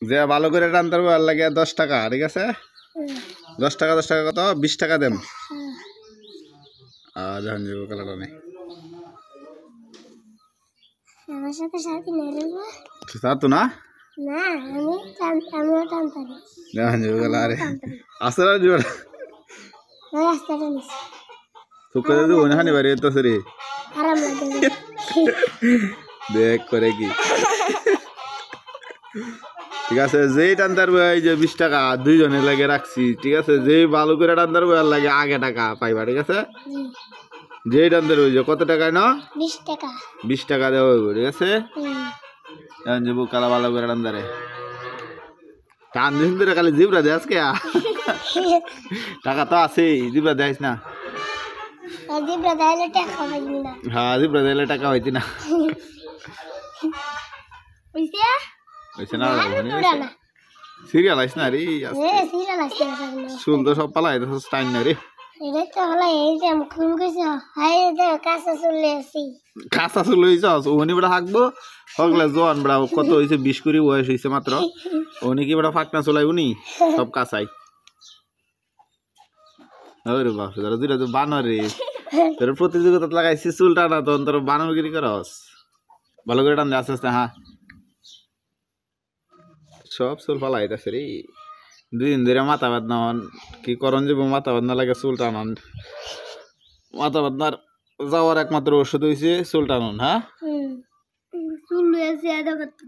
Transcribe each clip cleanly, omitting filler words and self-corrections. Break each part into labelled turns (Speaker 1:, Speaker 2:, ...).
Speaker 1: যে ভালো করে টানতে পারবো আর লাগে 10 টাকা, ঠিক আছে? 10 টাকা 10 টাকা কত? 20 টাকা দেন। যখন যাবো কালাটা নেই
Speaker 2: আমার সাথে সাথে নেড়েবো
Speaker 1: তো না
Speaker 2: না আমিও টানতে পারি
Speaker 1: যখন যাবো কালা আরে আসলে যাবো
Speaker 2: রাস্তাটা নিস
Speaker 1: তুই করে দেবো না হানি বাড়ি তো সরি
Speaker 2: আরাম লাগে
Speaker 1: দেখ করে কি ঠিক আছে যেই টানতে পারবো এই যে 20 টাকা দুইজনে লাগে রাখছি, ঠিক আছে? যেই ভালো করে টানতে পারবো আর লাগে আগে টাকা পাইবা, ঠিক আছে? যেই টানতে পারবো কত টাকায় না
Speaker 2: 20 টাকা
Speaker 1: 20 টাকা দেওয়া হইব, ঠিক আছে? এখন যাবো কালা ভালো করে টানদারে টান দিন ধরে খালি জিবরা দে আজকে টাকা তো আছেই, জিবরা দেয় না।
Speaker 2: জিবরা দাইলে টাকা পাইবি না
Speaker 1: হ্যাঁ জিবরা দিলে টাকা হইতি না
Speaker 2: বুঝছিস
Speaker 1: হইছে না সিরিয়াল আইস না রে
Speaker 2: সিরিয়াল আসছে
Speaker 1: চুল তো সব পালাই তো টাইম না রে
Speaker 2: এটা তো হলো এই যে খুন কইছ হাই দে কাঁচা চলে আসি
Speaker 1: কাঁচা চুল হইছস ওনি বড় হাঁকবো হগলে জোয়ান বড় কত হইছে 20 কুড়ি বয়স হইছে মাত্র ওনি কি বড় ফাকনা চলাই উনি সব কাঁচাই ওরে বাপ রে দুইটা তো বানর রে তোর প্রতিযোগিতা লাগাইছিস চুল টানা তো তোর বানরগিরি করস ভালো করে টান দে আস্তে আস্তে। হ্যাঁ সব চুল ফালাইতেছে রে দুদিন ধরে মাথা বাদনা কি করন যাব মাথা বাদনা লাগে চুল টানান মাথা বাদনার যাওয়ার একমাত্র ওষুধ হইছে চুল টানুন। হ্যাঁ
Speaker 2: চুল এসে আদা করতে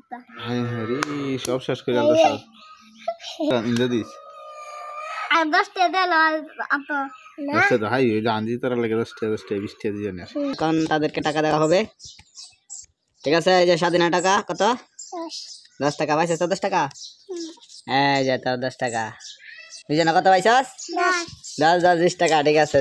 Speaker 1: হ্যাঁ হ্যাঁ রে সব শেষ করে আলো সব ইন্দা দিস
Speaker 2: আর 10 টাকা দিল আপ না
Speaker 1: আচ্ছা তো হাই জানজি তোরা লাগে 10 টাকা 20 টাকা দিয়ে না
Speaker 3: কারণ তাদেরকে টাকা দেওয়া হবে, ঠিক আছে? এই যে স্বাধীনের টাকা কত? 10 টাকা পাইছিস তো 10 টাকা এই যে তো 10 টাকা দুজনে কত পাইছস 10 10 20 টাকা, ঠিক আছে?